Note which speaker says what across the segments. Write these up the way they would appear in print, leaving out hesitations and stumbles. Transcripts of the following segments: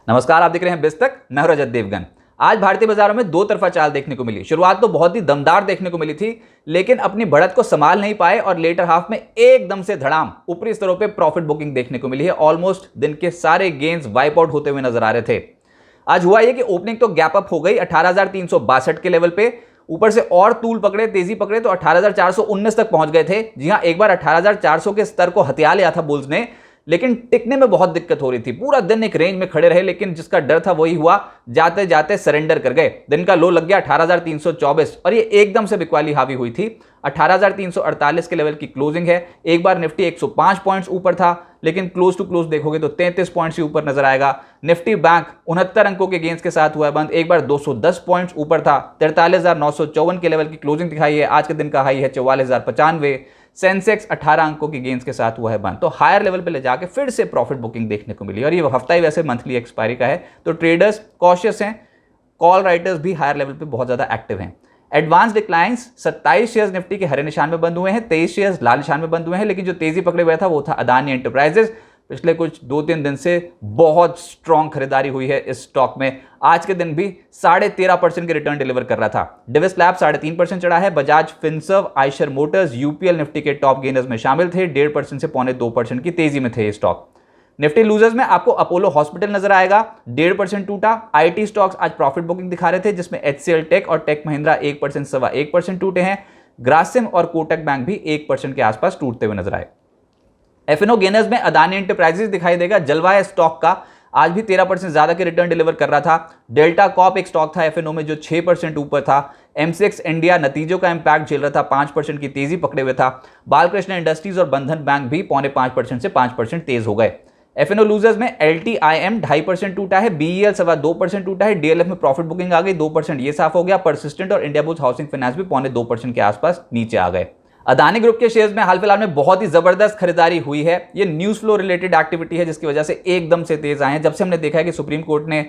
Speaker 1: नमस्कार, आप देख रहे हैं बिस्तक। मैं हूं रजत देवगन। आज भारतीय बाजारों में दो तरफा चाल देखने को मिली। शुरुआत तो बहुत ही दमदार देखने को मिली थी, लेकिन अपनी बढ़त को संभाल नहीं पाए और लेटर हाफ में एकदम से धड़ाम ऊपरी स्तरों पे प्रॉफिट बुकिंग देखने को मिली है। ऑलमोस्ट दिन के सारे गेन्स वाइप आउट होते हुए नजर आ रहे थे। आज हुआ यह कि ओपनिंग तो गैप अप हो गई 18,362 के लेवल पे, ऊपर से और तूल पकड़े, तेजी पकड़े तो 18,419 तक पहुंच गए थे। जी हां, एक बार 18,400 के स्तर को हथिया लिया था बुल्स ने, लेकिन टिकने में बहुत दिक्कत हो रही थी। पूरा दिन एक रेंज में खड़े रहे, लेकिन जिसका डर था वही हुआ, जाते जाते सरेंडर कर गए। दिन का लो लग गया 18,324 और ये एकदम से बिकवाली हावी हुई थी। 18,348 के लेवल की क्लोजिंग है। एक बार निफ्टी 105 पॉइंट्स ऊपर था, लेकिन क्लोज टू क्लोज देखोगे तो 33 पॉइंट्स ही ऊपर नजर आएगा। निफ्टी बैंक 69 अंकों के गेंस के साथ हुआ है बंद। एक बार 210 पॉइंट्स ऊपर था, 43,954 के लेवल की क्लोजिंग दिखाई है। आज के दिन का हाई है 44,095। सेंसेक्स 18 अंकों की गेंस के साथ हुआ है बंद। तो हायर लेवल पे ले जाके फिर से प्रॉफिट बुकिंग देखने को मिली और ये हफ्ता ही वैसे मंथली एक्सपायरी का है, तो ट्रेडर्स कॉशियस हैं। कॉल राइटर्स भी हायर लेवल पे बहुत ज्यादा एक्टिव हैं। एडवांस डिक्लाइंस 27 शेयर्स निफ्टी के हरे निशान में बंद हुए हैं, 23 शेयर्स लाल निशान में बंद हुए हैं, लेकिन जो तेजी पकड़े हुए था वो था अदानी एंटरप्राइजेस। पिछले कुछ 2-3 दिन से बहुत स्ट्रॉन्ग खरीदारी हुई है इस स्टॉक में। आज के दिन भी 13.5% के रिटर्न डिलीवर कर रहा था। डिविस लैब 3.5% चढ़ा है। Bajaj Finserv, Eicher Motors, UPL Nifty के टॉप गेनर्स में शामिल थे। 1.5% से 2.25% की तेजी में थे ये स्टॉक। निफ्टी लूजर्स में आपको अपोलो हॉस्पिटल नजर आएगा, 1.5% टूटा। आईटी स्टॉक्स आज प्रॉफिट बुकिंग दिखा रहे थे, जिसमें एचसीएल टेक और टेक महिंद्रा 1% 1.25% टूटे हैं। ग्रासिम और कोटक बैंक भी 1% के आसपास टूटते हुए नजर आए। एफएनओ गेनर्स में अदानी एंटरप्राइजेस दिखाई देगा। जलवा है स्टॉक का, आज भी 13% ज्यादा के रिटर्न डिलीवर कर रहा था। डेल्टा कॉप एक स्टॉक था एफएनओ में जो 6% ऊपर था। एमसीएक्स इंडिया नतीजों का इंपैक्ट झेल रहा था, 5% की तेजी पकड़े हुए था। बालकृष्ण इंडस्ट्रीज और बंधन बैंक भी 5.25% से 5% तेज हो गए। एफएनओ लूजर्स में एलटीआईएम 2.5% टूटा है। बीईएल 2.25% टूटा है। डीएलएफ में प्रॉफिट बुकिंग आ गई, 2% ये साफ हो गया। परसिस्टेंट और इंडिया बुल्स हाउसिंग फाइनेंस भी 2.25% के आसपास नीचे आ गए। अदानी ग्रुप के शेयर्स में हाल फिलहाल में बहुत ही जबरदस्त खरीदारी हुई है। ये न्यूज फ्लो रिलेटेड एक्टिविटी है, जिसकी वजह से एकदम से तेज आए हैं। जब से हमने देखा है कि सुप्रीम कोर्ट ने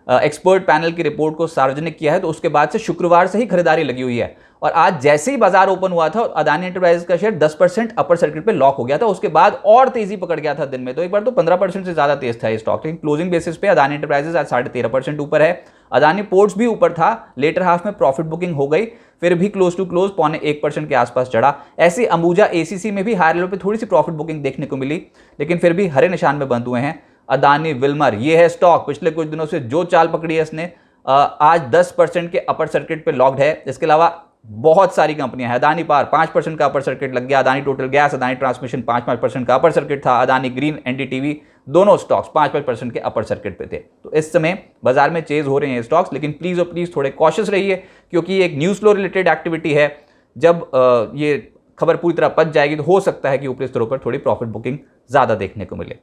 Speaker 1: एक्सपर्ट पैनल की रिपोर्ट को सार्वजनिक किया है, तो उसके बाद से शुक्रवार से ही खरीदारी लगी हुई है। और आज जैसे ही बाजार ओपन हुआ था, अदानी एंटरप्राइजेस का शेयर 10% अपर सर्किट पे लॉक हो गया था। उसके बाद और तेजी पकड़ गया था दिन में, तो एक बार तो 15% से ज्यादा तेज था ये स्टॉक। लेकिन क्लोजिंग बेसिस पे अदानी एंटरप्राइजेस आज 13.5% ऊपर है। अदानी पोर्ट्स भी ऊपर था, लेटर हाफ में प्रॉफिट बुकिंग हो गई, फिर भी क्लोज टू क्लोज 0.25% के आसपास चढ़ा। ऐसे अंबुजा एसीसी में भी हायर लेवल पे थोड़ी सी प्रॉफिट बुकिंग देखने को मिली, लेकिन फिर भी हरे निशान में बंद हुए हैं। अदानी विल्मर, ये है स्टॉक, पिछले कुछ दिनों से जो चाल पकड़ी है इसने, आज 10% के अपर सर्किट पे लॉक्ड है। इसके अलावा बहुत सारी कंपनियां हैं। अदानी पावर 5% का अपर सर्किट लग गया। Adani total gas, Adani transmission 5% का अपर सर्किट था। अदानी ग्रीन, एनडीटीवी, दोनों स्टॉक्स 5% के अपर सर्किट पे थे। तो इस समय बाजार में चेज हो रहे हैं स्टॉक्स, लेकिन प्लीज और प्लीज थोड़े कॉशियस रहिए, क्योंकि ये एक न्यूज फ्लो रिलेटेड एक्टिविटी है। जब ये खबर पूरी तरह पच जाएगी तो हो सकता है कि ऊपरी स्तरों पर थोड़ी प्रॉफिट बुकिंग ज्यादा देखने को मिले।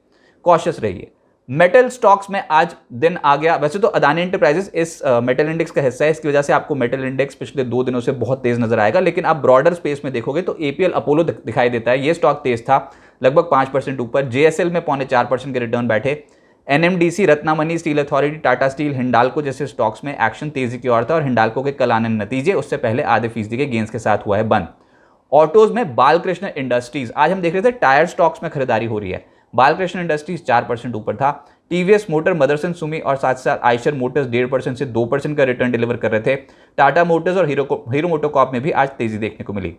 Speaker 1: कॉशियस रहिए। मेटल स्टॉक्स में आज दिन आ गया। वैसे तो अदानी एंटरप्राइजेस इस मेटल इंडेक्स का हिस्सा है, इसकी वजह से आपको मेटल इंडेक्स पिछले 2 दिनों से बहुत तेज नजर आएगा। लेकिन आप ब्रॉडर स्पेस में देखोगे तो एपीएल अपोलो दिखाई देता है। ये स्टॉक तेज था, लगभग 5% ऊपर। जेएसएल में 0.4% के रिटर्न बैठे। NMDC, Ratnamani steel authority, Tata steel, Hindalco जैसे स्टॉक्स में एक्शन तेजी की ओर था, और हिंडाल्को के कल आने नतीजे उससे पहले आधे फीसदी के गेंस के साथ हुआ है बंद। ऑटोज में बालकृष्ण इंडस्ट्रीज, आज हम देख रहे थे टायर स्टॉक्स में खरीदारी हो रही है। बालकृष्ण इंडस्ट्रीज 4% ऊपर था। टीवीएस मोटर, मदरसन सुमी और साथ साथ आयशर मोटर्स 1.5% से 2% का रिटर्न डिलीवर कर रहे थे। टाटा मोटर्स और हीरो मोटोकॉर्प में भी आज तेजी देखने को मिली।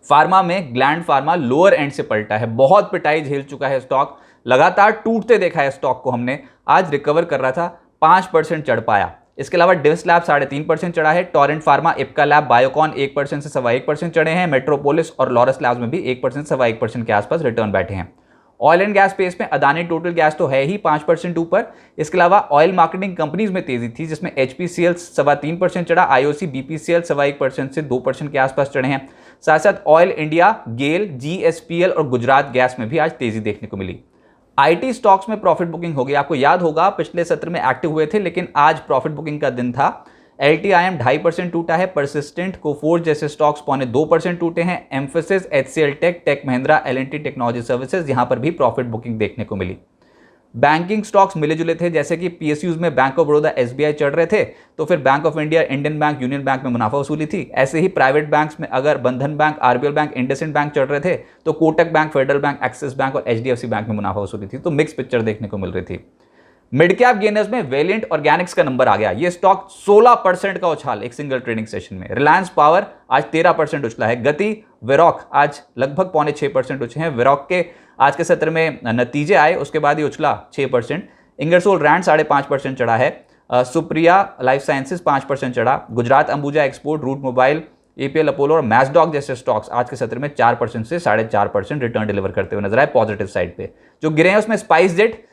Speaker 1: फार्मा में ग्लैंड फार्मा लोअर एंड से पलटा है, बहुत पिटाई झेल चुका है स्टॉक, लगातार टूटते देखा है स्टॉक को हमने। आज रिकवर कर रहा था, 5% चढ़ पाया। इसके अलावा डिविस लैब 3.5% चढ़ा है। Torrent pharma, Ipca lab, Biocon 1% से 1.25% चढ़े हैं। मेट्रोपोलिस और लॉरस लैब्स में भी 1% से 1.25% के आसपास रिटर्न बैठे हैं। ऑयल एंड गैस स्पेस में अदानी टोटल गैस तो है ही 5% ऊपर। इसके अलावा ऑयल मार्केटिंग कंपनीज में तेजी थी, जिसमें एचपीसीएल 3.25% चढ़ा। आईओसी, बीपीसीएल 1% से 2% के आसपास चढ़े हैं। साथ साथ ऑयल इंडिया, गेल, जीएसपीएल और गुजरात गैस में भी आज तेजी देखने को मिली। आईटी स्टॉक्स में प्रॉफिट बुकिंग हो गई। आपको याद होगा पिछले सत्र में एक्टिव हुए थे, लेकिन आज प्रॉफिट बुकिंग का दिन था। एलटीआईएम 2.5% टूटा है। परसिस्टेंट, कोफोर्ज जैसे स्टॉक्स 0.2% टूटे हैं। Mphasis, HCL tech, tech Mahindra, L and T technology services, यहां पर भी प्रॉफिट बुकिंग देखने को मिली। बैंकिंग स्टॉक्स मिले जुले थे, जैसे कि पीएसयूज में बैंक ऑफ बड़ौदा, एसबीआई चढ़ रहे थे, तो फिर bank of India, Indian bank, union bank में मुनाफा वसूली थी। ऐसे ही प्राइवेट बैंक्स में अगर बंधन bank, RBL bank, IndusInd bank चढ़ रहे थे, तो Kotak bank, federal bank, axis bank और एचडीएफसी बैंक में मुनाफा वसूली थी। तो मिक्स पिक्चर देखने को मिल रही थी। मिड कैप गेनर्स में वेलिएंट ऑर्गेनिक्स का नंबर आ गया। ये स्टॉक 16% का उछाल एक सिंगल ट्रेडिंग सेशन में। रिलायंस पावर आज 13% उछला है। गति, वेरॉक आज लगभग 5.6% उछले हैं। वेरॉक के आज के सत्र में नतीजे आए, उसके बाद ही उछला 6%। इंगरसोल रैंड 5.5% चढ़ा है। सुप्रिया लाइफ साइंसेज 5% चढ़ा। Gujarat Ambuja export, route mobile, APL Apollo और मैसडॉक जैसे स्टॉक्स आज के सत्र में 4% से 4.5% रिटर्न डिलीवर करते हुए नजर आए पॉजिटिव साइड पे। जो गिरे हैं उसमें स्पाइस जेट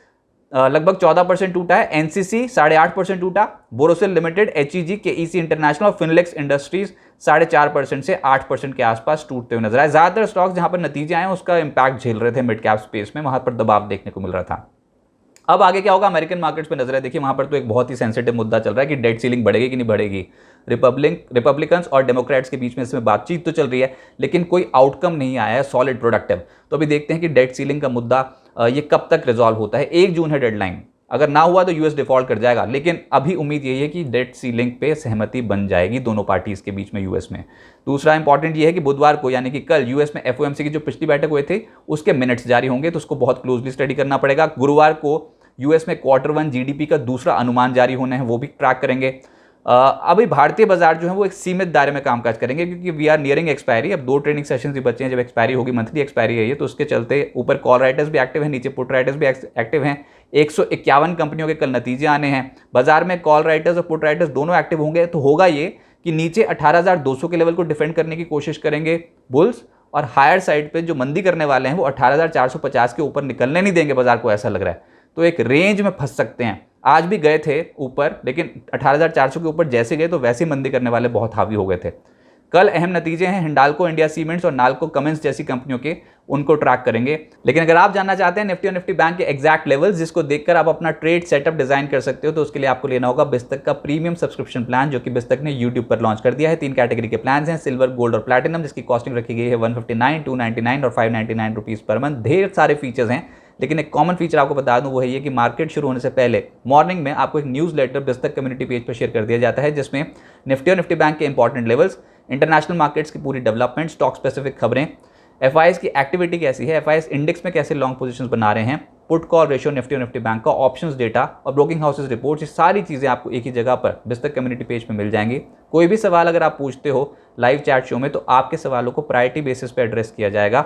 Speaker 1: लगभग 14% टूटा है। एनसीसी 8.5% टूटा। Borosil limited, HEG, KEC international और फिनलेक्स इंडस्ट्रीज 4.5% से 8% के आसपास टूटते हुए नजर आए। ज्यादातर स्टॉक्स जहां पर नतीजे आए उसका इंपैक्ट झेल रहे थे मिड कैप स्पेस में, वहां पर दबाव देखने को मिल रहा था। अब आगे क्या होगा, अमेरिकन मार्केट्स पे नजर है। देखिए वहां पर तो एक बहुत ही सेंसिटिव मुद्दा चल रहा है कि डेट सीलिंग बढ़ेगी कि नहीं बढ़ेगी। रिपब्लिकन्स और डेमोक्रेट्स के बीच में इसमें बातचीत तो चल रही है, लेकिन कोई आउटकम नहीं आया है सॉलिड प्रोडक्टिव। तो अभी देखते हैं कि डेट सीलिंग का मुद्दा ये कब तक रिजॉल्व होता है। 1 जून है डेडलाइन, अगर ना हुआ तो यूएस डिफॉल्ट कर जाएगा, लेकिन अभी उम्मीद यही है कि डेट सीलिंग पे सहमति बन जाएगी दोनों पार्टीज के बीच में यूएस में। दूसरा इंपॉर्टेंट ये है कि बुधवार को यानी कि कल यूएस में एफओएमसी की जो पिछली बैठक हुए थे उसके मिनट्स जारी होंगे, तो उसको बहुत क्लोजली स्टडी करना पड़ेगा। गुरुवार को यूएस में Q1 जीडीपी का दूसरा अनुमान जारी होना है, वो भी ट्रैक करेंगे। अभी भारतीय बाजार जो है वो एक सीमित दायरे में कामकाज करेंगे क्योंकि वी आर नियरिंग एक्सपायरी। अब 2 ट्रेडिंग सेशंस भी बचे हैं, जब एक्सपायरी होगी, मंथली एक्सपायरी है ये, तो उसके चलते ऊपर कॉल राइटर्स भी एक्टिव हैं, नीचे पुट राइटर्स भी एक्टिव हैं। 151 कंपनियों के कल नतीजे आने हैं। बाजार में कॉल राइटर्स और पुट राइटर्स दोनों एक्टिव होंगे, तो होगा ये कि नीचे 18,200 के लेवल को डिफेंड करने की कोशिश करेंगे बुल्स, और हायर साइड पे जो मंदी करने वाले हैं वो 18,450 के ऊपर निकलने नहीं देंगे बाजार को, ऐसा लग रहा है। तो एक रेंज में फंस सकते हैं। आज भी गए थे ऊपर, लेकिन 18,400 के ऊपर जैसे गए तो वैसे मंदी करने वाले बहुत हावी हो गए थे। कल अहम नतीजे हैं हिंडाल्को इंडिया सीमेंट्स और नाल्को कमिंस जैसी कंपनियों के, उनको ट्रैक करेंगे। लेकिन अगर आप जानना चाहते हैं निफ्टी और निफ्टी बैंक के एग्जैक्ट लेवल्स जिसको देखकर आप अपना ट्रेड सेटअप डिजाइन कर सकते हो, तो उसके लिए आपको लेना होगा बिस्तक का प्रीमियम सब्सक्रिप्शन प्लान, जो कि बिस्तक ने यूट्यूब पर लॉन्च कर दिया है। 3 कैटेगरी के प्लान हैं, सिल्वर, गोल्ड और प्लैटिनम, जिसकी कॉस्टिंग रखी गई है 159, 299 और 599 रुपीज पर मंथ। ढेर सारे फीचर्स हैं, लेकिन एक कॉमन फीचर आपको बता दूं वो है ये कि मार्केट शुरू होने से पहले मॉर्निंग में आपको एक न्यूज़लेटर बिस्तक कम्युनिटी पेज पर शेयर कर दिया जाता है, जिसमें निफ्टी और निफ्टी बैंक के इंपॉर्टेंट लेवल्स, इंटरनेशनल मार्केट्स की पूरी डेवलपमेंट, स्टॉक स्पेसिफिक खबरें, एफआईएस की एक्टिविटी कैसी है, एफआईएस इंडेक्स में कैसे लॉन्ग पोजीशंस बना रहे हैं, पुट कॉल रेशियो निफ्टी और निफ्टी बैंक का, ऑप्शंस डेटा और ब्रोकिंग हाउसेस रिपोर्ट, ये सारी चीज़ें आपको एक ही जगह पर बिस्तक कम्युनिटी पेज पर मिल जाएंगी। कोई भी सवाल अगर आप पूछते हो लाइव चैट शो में, तो आपके सवालों को प्रायोरिटी बेसिस पे एड्रेस किया जाएगा।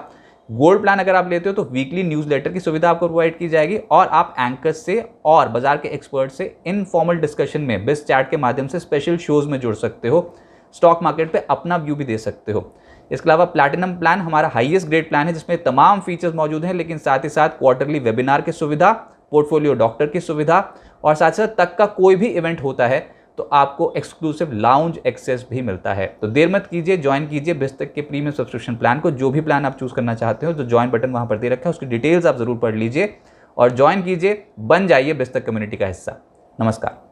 Speaker 1: गोल्ड प्लान अगर आप लेते हो तो वीकली न्यूज़लेटर की सुविधा आपको प्रोवाइड की जाएगी, और आप एंकर्स से और बाजार के एक्सपर्ट से इनफॉर्मल डिस्कशन में बिस चैट के माध्यम से स्पेशल शोज में जुड़ सकते हो। स्टॉक मार्केट पे अपना व्यू भी दे सकते हो। इसके अलावा प्लैटिनम प्लान हमारा हाईएस्ट ग्रेड प्लान है, जिसमें तमाम फीचर्स मौजूद हैं, लेकिन साथ ही साथ क्वार्टरली वेबिनार की सुविधा, पोर्टफोलियो डॉक्टर की सुविधा, और साथ साथ तक का कोई भी इवेंट होता है तो आपको एक्सक्लूसिव लाउंज एक्सेस भी मिलता है। तो देर मत कीजिए, ज्वाइन कीजिए बिस्तक के प्रीमियम सब्सक्रिप्शन प्लान को। जो भी प्लान आप चूज करना चाहते हो, तो ज्वाइन बटन वहां पर दे रखा है, उसकी डिटेल्स आप जरूर पढ़ लीजिए और ज्वाइन कीजिए, बन जाइए बिस्तक कम्युनिटी का हिस्सा। नमस्कार।